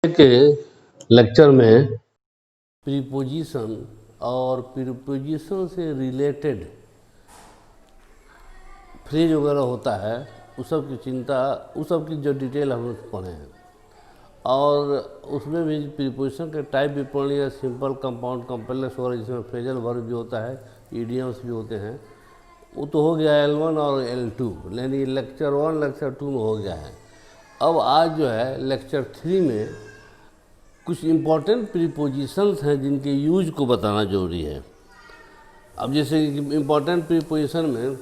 के लेक्चर में प्रीपोजिशन और प्रीपोजिशन से रिलेटेड फ्रेज वगैरह होता है, उस सब की जो डिटेल हम लोग पढ़े हैं। और उसमें भी प्रीपोजिशन के टाइप भी पढ़ लिया, सिंपल, कंपाउंड, कॉम्प्लेक्स वगैरह, जिसमें फ्रेजल वर्ब भी होता है, इडियम्स भी होते हैं। वो तो हो गया L1 और L2, यानी लेक्चर 1 लेक्चर 2 में हो गया है। अब आज जो है लेक्चर 3 में कुछ इम्पॉर्टेंट प्रीपोजिशंस हैं जिनके यूज को बताना जरूरी है। अब जैसे इम्पॉर्टेंट प्रीपोजिशन में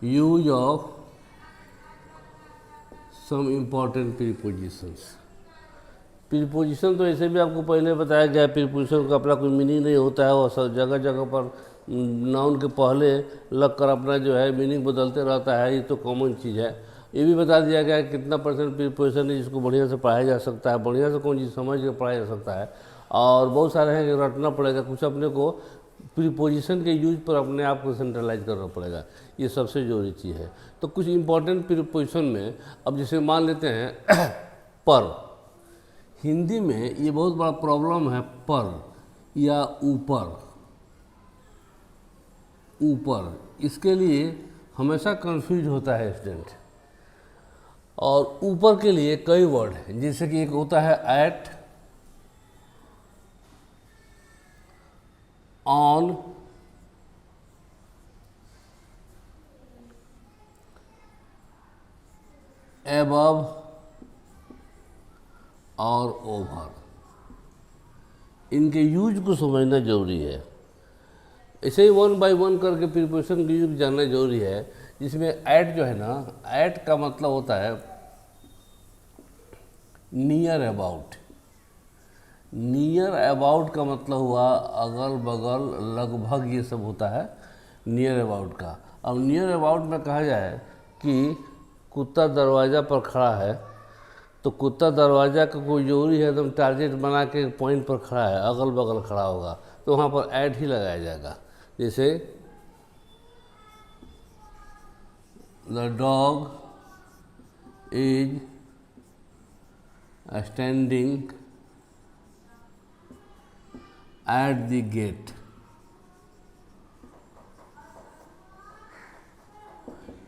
use of some important prepositions. Preposition तो ऐसे भी आपको पहले बताया गया है, प्रीपोजिशन का अपना कोई मीनिंग नहीं होता है, वो सब जगह जगह पर नाउन के पहले लग कर अपना जो है मीनिंग बदलते रहता है। ये तो कॉमन चीज़ है। ये भी बता दिया गया है कितना परसेंट प्रीपोजिशन है जिसको बढ़िया से पढ़ाया जा सकता है, बढ़िया से कौन चीज़ समझ के पढ़ाया जा सकता है, और बहुत सारे हैं कि रटना पड़ेगा, कुछ अपने को प्रीपोजिशन के यूज पर अपने आप को सेंट्रलाइज करना पड़ेगा। ये सबसे ज़रूरी चीज़ है। तो कुछ इंपॉर्टेंट प्रीपोजिशन में अब जैसे मान लेते हैं पर। हिंदी में ये बहुत बड़ा प्रॉब्लम है, पर या ऊपर। ऊपर इसके लिए हमेशा कंफ्यूज होता है स्टूडेंट। और ऊपर के लिए कई वर्ड हैं, जैसे कि एक होता है एट, ऑन, एबव और ओवर। इनके यूज को समझना जरूरी है। ऐसे ही 1 बाय 1 करके प्रीपोजिशन के यूज जानना जरूरी है। जिसमें एट जो है ना, एट का मतलब होता है नियर अबाउट। नियर अबाउट का मतलब हुआ अगल बगल, लगभग, ये सब होता है नियर अबाउट का। अब नियर अबाउट में कहा जाए कि कुत्ता दरवाज़ा पर खड़ा है, तो कुत्ता दरवाज़ा का कोई जरूरी है एकदम टारगेट बना के पॉइंट पर खड़ा है, अगल बगल खड़ा होगा, तो वहाँ पर ऐड ही लगाया जाएगा। जैसे the dog is standing at the gate.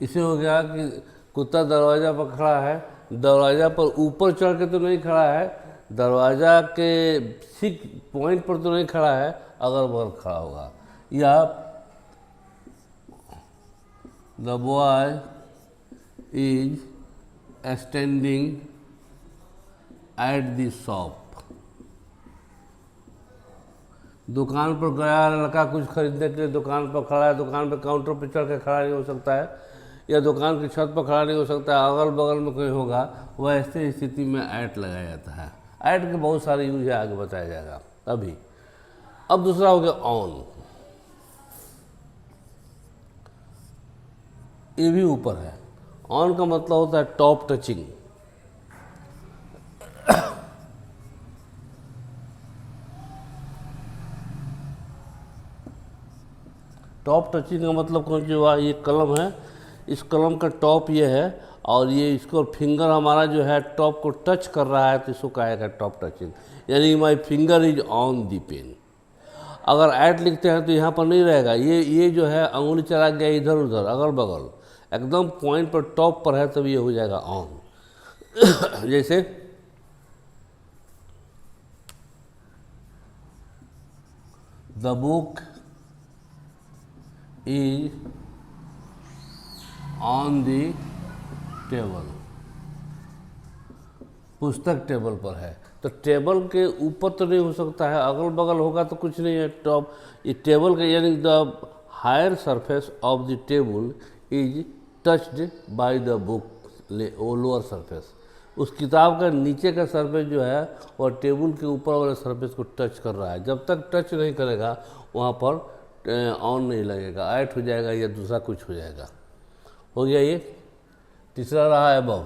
इसे हो गया कि कुत्ता दरवाज़ा पर खड़ा है, दरवाज़ा पर ऊपर चढ़ के तो नहीं खड़ा है, दरवाज़ा के ठीक पॉइंट पर तो नहीं खड़ा है, अगल बगल खड़ा होगा। या the boy is standing at the shop. दुकान पर गया लड़का कुछ खरीदने के लिए, दुकान पर खड़ा है, दुकान पर काउंटर पर चढ़ के खड़ा नहीं हो सकता है, या दुकान की छत पर खड़ा नहीं हो सकता है, अगल बगल में कोई होगा, वह ऐसे स्थिति में ऐट लगाया जाता है। ऐट के बहुत सारे यूज है, आगे बताया जाएगा अभी। अब दूसरा हो गया ऑन। ये भी ऊपर है। ऑन का मतलब होता है टॉप टचिंग। टॉप टचिंग का मतलब कौन सी हुआ, ये कलम है, इस कलम का टॉप ये है, और ये इसको फिंगर हमारा जो है टॉप को टच कर रहा है, तो इसको कहेगा टॉप टचिंग। यानी my finger is on the pen. अगर ऐट लिखते हैं तो यहाँ पर नहीं रहेगा, ये जो है अंगुली चला गया इधर उधर, अगल बगल, एकदम पॉइंट पर टॉप पर है, तब ये हो जाएगा ऑन। जैसे the book is on the table. पुस्तक टेबल पर है, तो टेबल के ऊपर तो नहीं हो सकता है, अगल बगल होगा तो कुछ नहीं है। टॉप, ये टेबल का यानी the higher surface of the table is touched by the book, lower surface. उस किताब का नीचे का सरफेस जो है वह टेबल के ऊपर वाले सरफेस को टच कर रहा है। जब तक टच नहीं करेगा वहाँ पर ऑन नहीं लगेगा, ऐट हो जाएगा या दूसरा कुछ हो जाएगा। हो गया ये। तीसरा रहा एबव।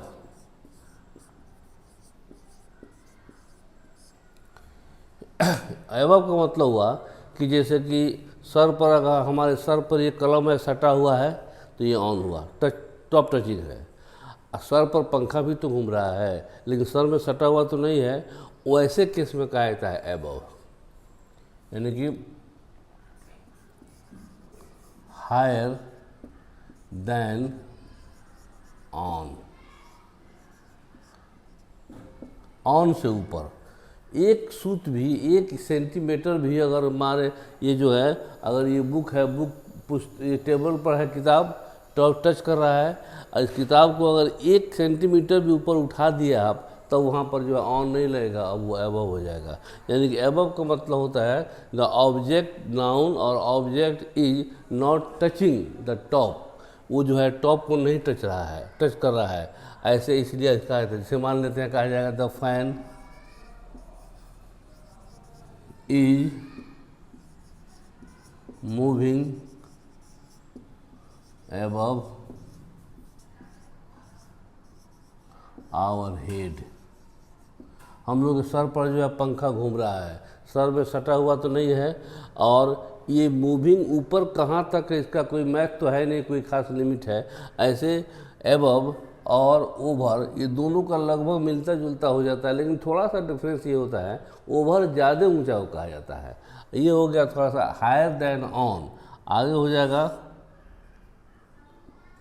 एबव का मतलब हुआ कि जैसे कि सर पर, अगर हमारे सर पर ये कलम है सटा हुआ है तो ये ऑन हुआ, टच, टॉप टचिंग है। सर पर पंखा भी तो घूम रहा है लेकिन सर में सटा हुआ तो नहीं है, वैसे केस में कहा जाता है एबव, यानी कि हायर देन ऑन, ऑन से ऊपर। एक सूत भी, 1 सेंटीमीटर भी अगर हमारे ये जो है, अगर ये बुक है, ये टेबल पर है किताब, टॉप टच कर रहा है, और इस किताब को अगर 1 सेंटीमीटर भी ऊपर उठा दिया आप, तो वहाँ पर जो है ऑन नहीं लगेगा, अब वो एबव हो जाएगा। यानी कि एबव का मतलब होता है द ऑब्जेक्ट, नाउन और object is not touching the top, वो जो है टॉप को नहीं टच रहा है, टच कर रहा है। ऐसे इसलिए कहा जाता है, जैसे मान लेते हैं कहा जाएगा the fan is moving above our head. हम लोग के सर पर जो है पंखा घूम रहा है, सर में सटा हुआ तो नहीं है, और ये मूविंग ऊपर कहाँ तक है इसका कोई मैथ तो है नहीं, कोई खास लिमिट है। ऐसे एबव और ओवर ये दोनों का लगभग मिलता जुलता हो जाता है, लेकिन थोड़ा सा डिफरेंस ये होता है, ओवर ज़्यादा ऊंचा कहा जाता है। ये हो गया थोड़ा सा हायर देन ऑन, आगे हो जाएगा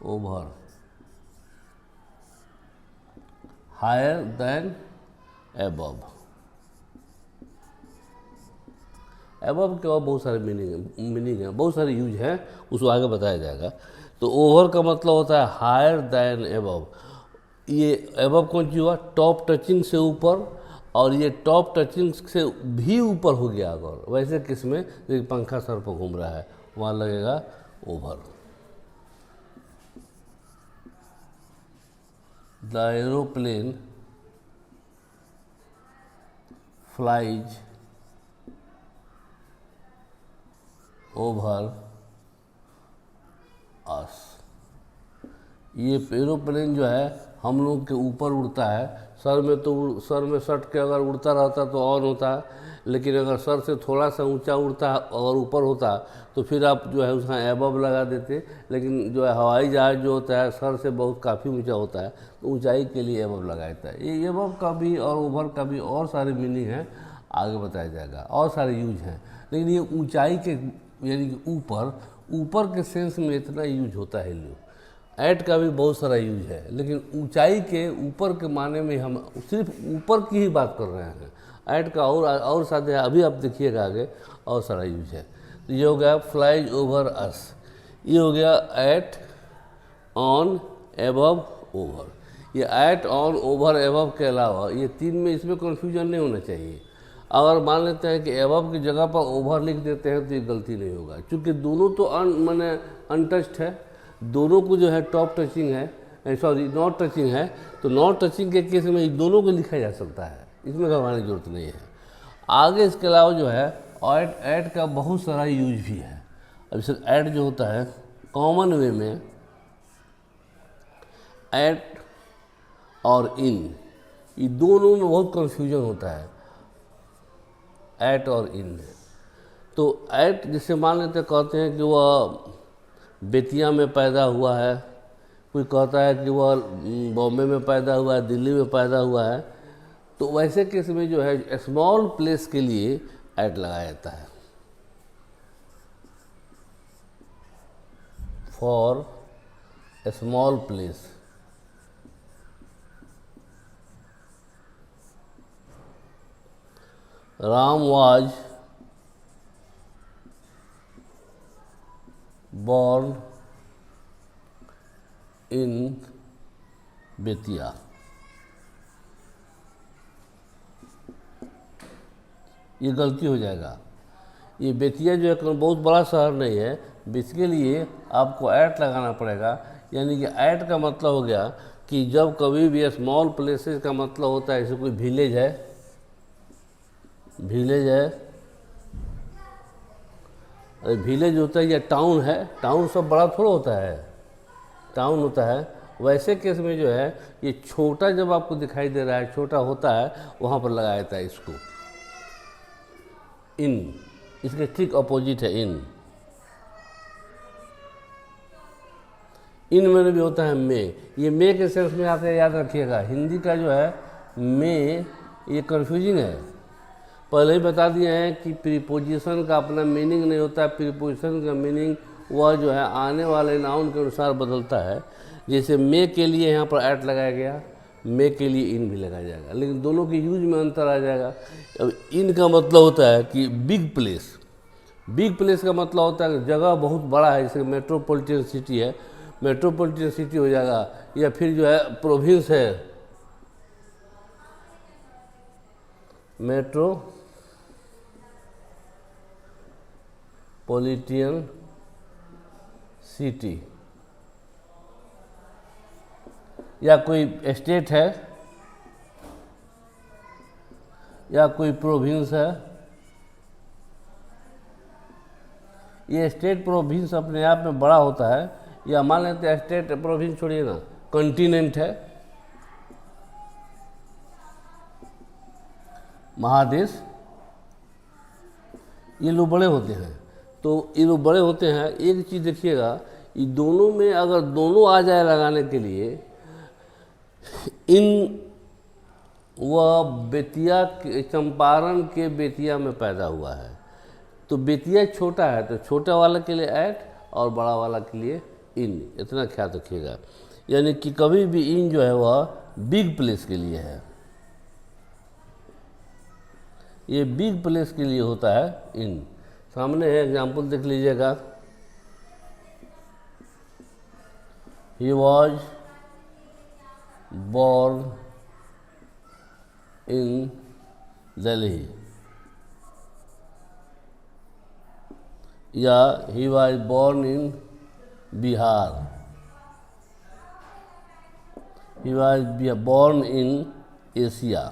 over, higher than above. Above के और बहुत सारे मीनिंग है, बहुत सारे यूज हैं, उसको आगे बताया जाएगा। तो ओवर का मतलब होता है हायर देन एबव। ये एबव कौन चीज़ हुआ, टॉप टचिंग से ऊपर, और ये टॉप टचिंग से भी ऊपर हो गया अगर, वैसे किसमें पंखा सर पर घूम रहा है वहाँ लगेगा over. The aeroplane flies over us. ये एरोप्लेन जो है हम लोग के ऊपर उड़ता है, सर में तो सर में सट के अगर उड़ता रहता तो ऑन होता, लेकिन अगर सर से थोड़ा सा ऊंचा उड़ता और ऊपर होता तो फिर आप जो है उसका एबव लगा देते। लेकिन जो है हवाई जहाज जो होता है सर से बहुत काफ़ी ऊंचा होता है, तो ऊंचाई के लिए एबव लगाता है। ये एबव का भी और ओवर का भी और सारे मीनिंग हैं, आगे बताया जाएगा, और सारे यूज हैं। लेकिन ये ऊंचाई के यानी कि ऊपर के सेंस में इतना यूज होता है। लोग ऐट का भी बहुत सारा यूज है, लेकिन ऊंचाई के ऊपर के माने में हम सिर्फ ऊपर की ही बात कर रहे हैं। ऐट का और साथ अभी आप देखिएगा आगे और सारा यूज है। तो ये हो गया फ्लाइज ओवर अस, ये हो गया ऐट, ऑन, एबव, ओवर। ये ऐट, ऑन, ओवर, एबव के अलावा ये तीन में, इसमें कन्फ्यूजन नहीं होना चाहिए। अगर मान लेते हैं कि एबव की जगह पर ओवर लिख देते हैं तो ये गलती नहीं होगा, क्योंकि दोनों तो माने अनटच्ड है, दोनों को जो है टॉप टचिंग है, सॉरी नॉट टचिंग है, तो नॉट टचिंग के केस में दोनों को लिखा जा सकता है, इसमें घबराने की जरूरत नहीं है। आगे इसके अलावा जो है ऐट का बहुत सारा यूज भी है। अब जैसे ऐट जो होता है कॉमन वे में ऐट और इन, ये दोनों में बहुत कंफ्यूजन होता है, ऐट और इन। तो ऐट जिसे मान लेते कहते हैं कि वह बेतिया में पैदा हुआ है, कोई कहता है कि वह बॉम्बे में पैदा हुआ है, दिल्ली में पैदा हुआ है, तो वैसे केस में जो है स्मॉल प्लेस के लिए ऐट लगाया जाता है। For a small place, Ram was born in Bettiah. ये गलती हो जाएगा, ये बेतिया जो है बहुत बड़ा शहर नहीं है, इसके लिए आपको ऐट लगाना पड़ेगा। यानी कि ऐट का मतलब हो गया कि जब कभी भी स्मॉल प्लेसेस का मतलब होता है, जैसे कोई विलेज है, विलेज है, अरे विलेज होता है या टाउन है, टाउन सब बड़ा थोड़ा होता है, टाउन होता है, वैसे केस में जो है ये छोटा जब आपको दिखाई दे रहा है, छोटा होता है, वहाँ पर लगाया जाता है इसको इन। इसके ठीक अपोजिट है इन। इन में भी होता है मे। ये मे के सेंस में आते हैं, याद रखिएगा। हिंदी का जो है मे, ये कन्फ्यूजिंग है। पहले ही बता दिए हैं कि प्रीपोजिशन का अपना मीनिंग नहीं होता है। प्रीपोजिशन का मीनिंग वह जो है आने वाले नाउन के अनुसार बदलता है। जैसे मे के लिए यहाँ पर ऐट लगाया गया, मे के लिए इन भी लगाया जाएगा, लेकिन दोनों के यूज में अंतर आ जाएगा। अब इन का मतलब होता है कि बिग प्लेस। बिग प्लेस का मतलब होता है कि जगह बहुत बड़ा है, जैसे मेट्रोपॉलिटन सिटी है, मेट्रोपॉलिटन सिटी हो जाएगा। या फिर जो है प्रोविंस है, मेट्रोपॉलिटन सिटी। या कोई स्टेट है या कोई प्रोविंस है। ये स्टेट प्रोविंस अपने आप में बड़ा होता है। या मान लेते हैं स्टेट प्रोविंस छोड़िए ना, कॉन्टिनेंट है, महादेश, ये लोग बड़े होते हैं। तो ये लोग बड़े होते हैं। एक चीज़ देखिएगा, ये दोनों में अगर दोनों आ जाए लगाने के लिए, इन वह बेतिया चंपारण के बेतिया में पैदा हुआ है। तो बेतिया छोटा है, तो छोटा वाला के लिए ऐट और बड़ा वाला के लिए इन, इतना ख्याल रखिएगा। यानी कि कभी भी इन जो है वह बिग प्लेस के लिए है, ये बिग प्लेस के लिए होता है इन। सामने है एग्जाम्पल देख लीजिएगा। He was born in Delhi, या he was born in Bihar, he was born in Asia।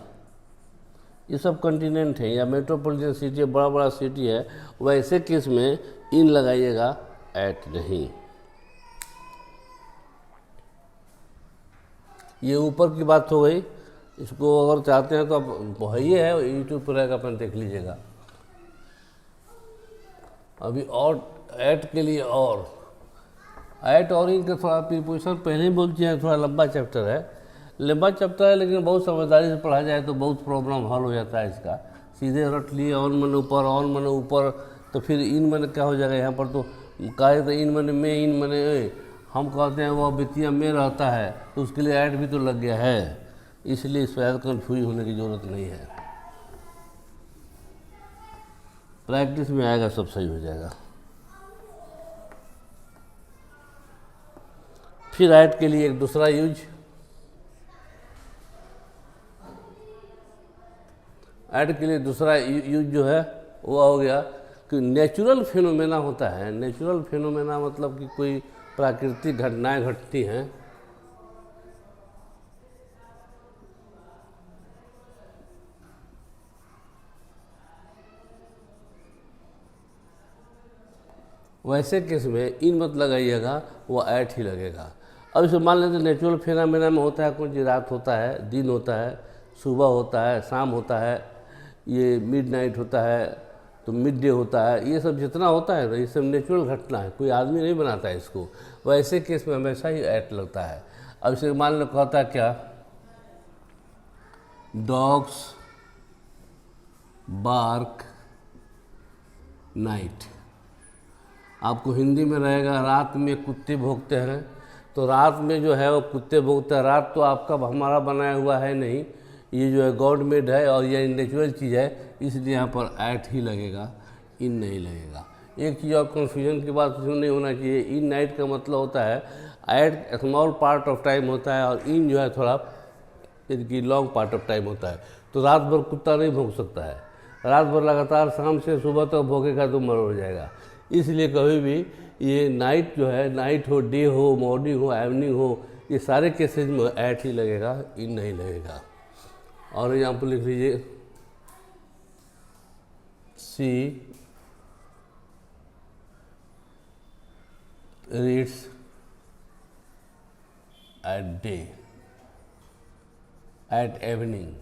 ये सब कॉन्टिनेंट है या मेट्रोपॉलिटन सिटी है, बड़ा बड़ा सिटी है। वैसे केस में इन लगाइएगा, ऐट नहीं। ये ऊपर की बात हो गई। इसको अगर चाहते हैं तो आप वही है, यूट्यूब पर रहेगा, अपन देख लीजिएगा। अभी और ऐट के लिए और ऐट और इन का थोड़ा प्रीपोजिशन पहले ही बोल दिया है। थोड़ा लंबा चैप्टर है, लेकिन बहुत समझदारी से पढ़ा जाए तो बहुत प्रॉब्लम हल हो जाता है इसका। सीधे रट लिए ऑन मन ऊपर, ऑन मन ऊपर, तो फिर इन मन क्या हो जाएगा। यहाँ पर तो कहे तो इन मन में, इन मन हम कहते हैं वह बेतिया में रहता है, तो उसके लिए ऐड भी तो लग गया है। इसलिए इस पर कन्फ्यूज होने की ज़रूरत नहीं है। प्रैक्टिस में आएगा, सब सही हो जाएगा। फिर ऐड के लिए एक दूसरा यूज, ऐड के लिए दूसरा यूज जो है वो हो गया कि नेचुरल फिनोमेना होता है। नेचुरल फिनोमेना मतलब कि कोई प्राकृतिक घटनाएं घटती हैं, वैसे केस में इन मत लगाइएगा, वो ऐट ही लगेगा। अब इसे मान लेते नेचुरल फिनोमेना में होता है कुछ, रात होता है, दिन होता है, सुबह होता है, शाम होता है, ये मिडनाइट होता है, तो मिड डे होता है। ये सब जितना होता है ना, ये सब नेचुरल घटना है, कोई आदमी नहीं बनाता है इसको। वैसे केस में हमेशा ही ऐट लगता है। अब इसे मान लो कहता है क्या, डॉग्स बार्क नाइट। आपको हिंदी में रहेगा रात में कुत्ते भौंकते हैं, तो रात में जो है वो कुत्ते भौंकते हैं। रात तो आपका हमारा बनाया हुआ है नहीं, ये जो है गॉड मेड है और ये नेचुरल चीज़ है, इसलिए यहाँ पर ऐट ही लगेगा, इन नहीं लगेगा। एक चीज़ और कन्फ्यूजन की बात नहीं होना चाहिए, इन नाइट का मतलब होता है at small part of time होता है, और इन जो है थोड़ा इनकी लॉन्ग पार्ट ऑफ टाइम होता है। तो रात भर कुत्ता नहीं भौंक सकता है, रात भर लगातार शाम से सुबह तक भौंकेगा तो मर हो जाएगा। इसलिए कभी भी ये नाइट जो है, नाइट हो, डे हो, मॉर्निंग हो, इवनिंग हो, ये सारे केसेज में ऐट ही लगेगा, इन नहीं लगेगा। और एग्जाम्पल लिख लीजिए, she reads at day, at evening.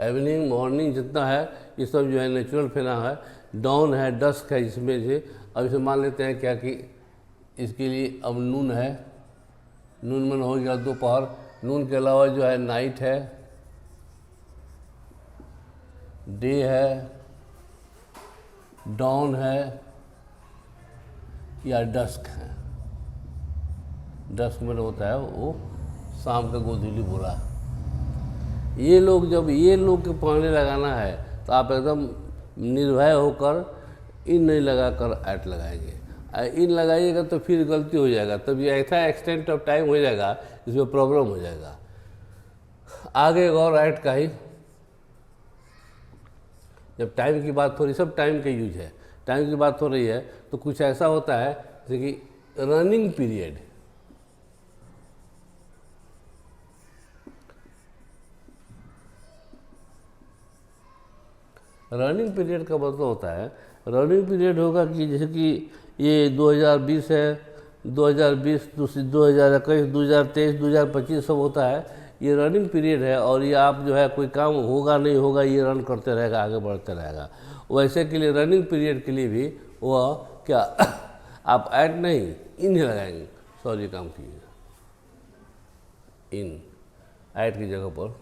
Evening morning जितना है ये सब जो है नेचुरल फिना है। डाउन है, डस्क है इसमें से। अब इसे मान लेते हैं क्या कि इसके लिए अब नून है, नून मन हो गया दोपहर। नून के अलावा जो है नाइट है, डे है, डाउन है या डस्क है। डस्क में होता है वो शाम का गोधूली बुरा। ये लोग जब ये लोग के पढ़ने लगाना है तो आप एकदम निर्भय होकर इन नहीं लगाकर ऐट लगाएंगे। इन लगाइएगा तो फिर गलती हो जाएगा, तब ये ऐसा एक्सटेंट ऑफ टाइम हो जाएगा, इसमें प्रॉब्लम हो जाएगा। आगे एक और ऐट का ही, जब टाइम की बात हो रही, सब टाइम का यूज है, टाइम की बात हो रही है तो कुछ ऐसा होता है जैसे कि रनिंग पीरियड। रनिंग पीरियड का मतलब होता है, रनिंग पीरियड होगा कि जैसे कि ये 2020 है, 2020, 2021, 2023, 2025 सब होता है, ये रनिंग पीरियड है। और ये आप जो है कोई काम होगा नहीं होगा, ये रन करते रहेगा, आगे बढ़ते रहेगा। वैसे के लिए रनिंग पीरियड के लिए भी वह क्या आप ऐट नहीं इन ही लगाएंगे। सॉरी, काम कीजिएगा, इन, ऐट की जगह पर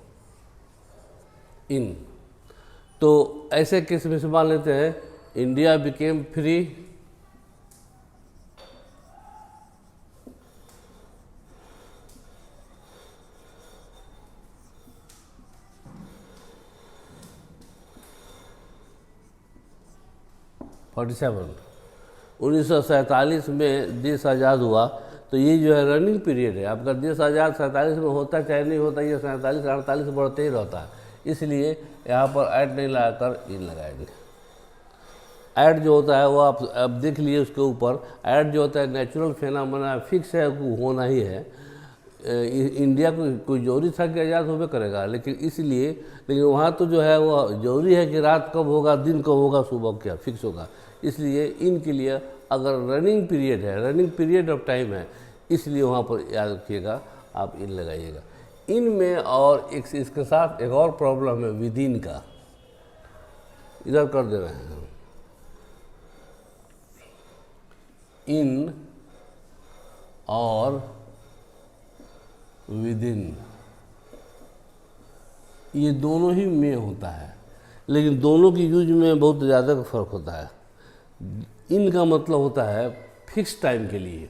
इन। तो ऐसे केस में से मान लेते हैं इंडिया बिकेम फ्री, (47) 1947 में देश आज़ाद हुआ। तो ये जो है रनिंग पीरियड है आपका। देश आज़ाद 47 में होता चाहे नहीं होता, ये 47 48 बढ़ते ही रहता है। इसलिए यहाँ पर ऐड नहीं लगाकर इन लगाएंगे। ऐड जो होता है वो आप अब देख लिए उसके ऊपर, ऐड जो होता है नेचुरल फेनामेना, फिक्स है, होना ही है। इंडिया को कोई जरूरी था कि आज़ाद होबे करेगा, लेकिन इसलिए, लेकिन वहाँ तो जो है वो जरूरी है कि रात कब होगा, दिन कब होगा, सुबह क्या फिक्स होगा। इसलिए इनके लिए अगर रनिंग पीरियड है, रनिंग पीरियड ऑफ टाइम है, इसलिए वहाँ पर याद रखिएगा आप इन लगाइएगा। इनमें और एक इसके साथ एक और प्रॉब्लम है विदिन का, इधर कर दे रहे हैं इन और विदिन, ये दोनों ही में होता है, लेकिन दोनों की यूज में बहुत ज़्यादा का फर्क होता है। इनका मतलब होता है फिक्स टाइम के लिए,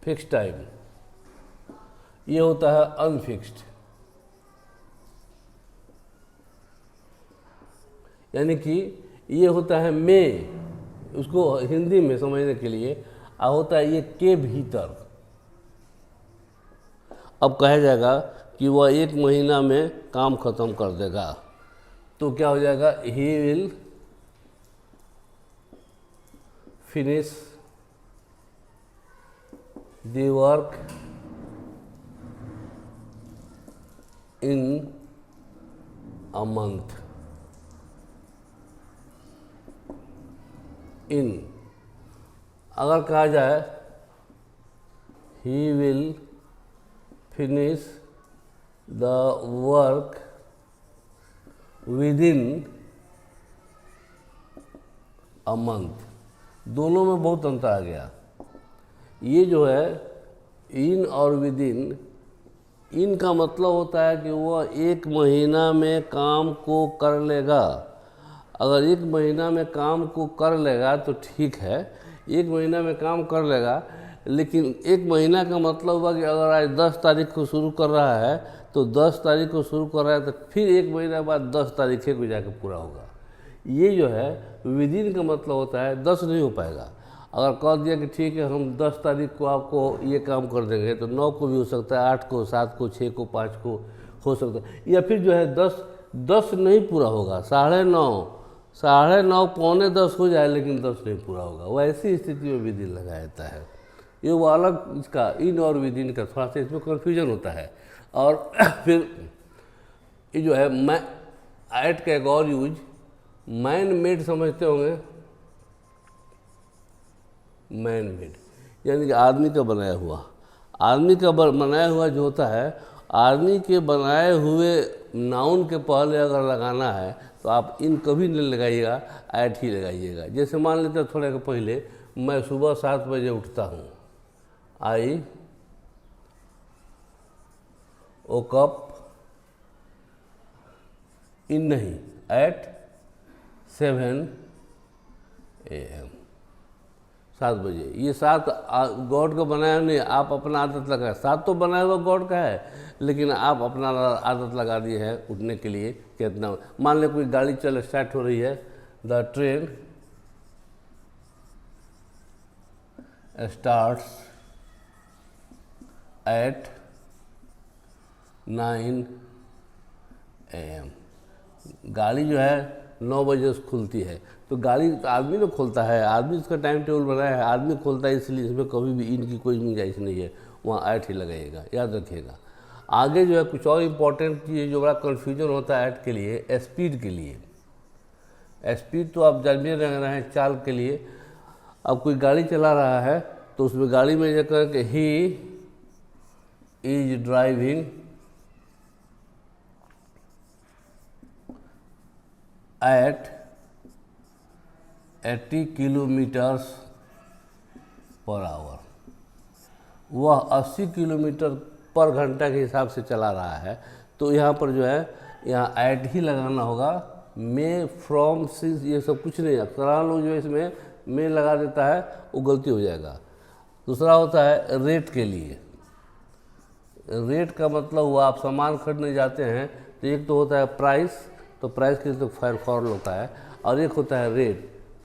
फिक्स टाइम। ये होता है अनफिक्स्ड, यानी कि ये होता है में, उसको हिंदी में समझने के लिए होता है ये के भीतर। अब कहा जाएगा कि वह 1 महीना में काम खत्म कर देगा, तो क्या हो जाएगा, he will finish the work in a month. In अगर कहा जाए he will finish the work within a month, दोनों में बहुत अंतर आ गया। ये जो है इन और विदिन, इन का मतलब होता है कि वह 1 महीना में काम को कर लेगा। अगर 1 महीना में काम को कर लेगा तो ठीक है, 1 महीना में काम कर लेगा, लेकिन 1 महीना का मतलब हुआ कि अगर आज 10 तारीख को शुरू कर रहा है तो 10 तारीख को शुरू कर रहा है तो फिर 1 महीना बाद 10 तारीख को जाकर पूरा होगा। ये जो है विदिन का मतलब होता है 10 नहीं हो पाएगा। अगर कह दिया कि ठीक है हम 10 तारीख को आपको ये काम कर देंगे, तो 9 को भी हो सकता है, 8 को, 7 को, 6 को, 5 को हो सकता है, या फिर जो है 10 नहीं पूरा होगा, 9:30 पौने 10 हो जाए, लेकिन 10 नहीं पूरा होगा। वैसी स्थिति में विदिन लगाया जाता है। ये वो अलग इसका इन और विदिन का थोड़ा सा इसमें कन्फ्यूजन होता है। और फिर ये जो है मैं ऐट का एक और यूज मैन मेड समझते होंगे, मैन मेड, यानी कि आदमी का बनाया हुआ। आदमी का बनाया हुआ जो होता है, आदमी के बनाए हुए नाउन के पहले अगर लगाना है तो आप इन कभी नहीं लगाइएगा, ऐट ही लगाइएगा। जैसे मान लेते हैं थोड़े के पहले, मैं सुबह 7 बजे उठता हूँ, आई वोक अप इन, नहीं, एट 7 AM, 7 बजे। ये 7 गॉड का बनाया नहीं, आप अपना आदत लगाए। 7 तो बनाया हुआ गॉड का है, लेकिन आप अपना आदत लगा दिए हैं उठने के लिए। कितना, मान ले कोई गाड़ी चल स्टार्ट हो रही है, the train starts at 9 AM। गाड़ी जो है 9 बजे से खुलती है, तो गाड़ी तो आदमी ने खोलता है, आदमी इसका टाइम टेबल बनाया है, आदमी खोलता है, इसलिए इसमें कभी भी इनकी कोई गुंजाइश नहीं है, वहाँ ऐट ही लगाइएगा, याद रखिएगा। आगे जो है कुछ और इम्पोर्टेंट चीज़ जो बड़ा कन्फ्यूजन होता है ऐट के लिए, स्पीड के लिए। स्पीड तो आप जानते रहे हैं चाल के लिए। अब कोई गाड़ी चला रहा है तो उसमें गाड़ी में जाकर के he is driving eight 80 kilometres per hour, वह 80 किलोमीटर पर घंटा के हिसाब से चला रहा है। तो यहाँ पर जो है, यहाँ ऐट ही लगाना होगा। मे, फ्रॉम, सिंस, ये सब कुछ नहीं। अक्सर लोग जो है इसमें मे लगा देता है, वो गलती हो जाएगा। दूसरा होता है रेट के लिए। रेट का मतलब हुआ आप सामान खरीदने जाते हैं तो एक तो होता है प्राइस, तो प्राइस के लिए तो फॉर्मूला होता है, और एक होता है रेट।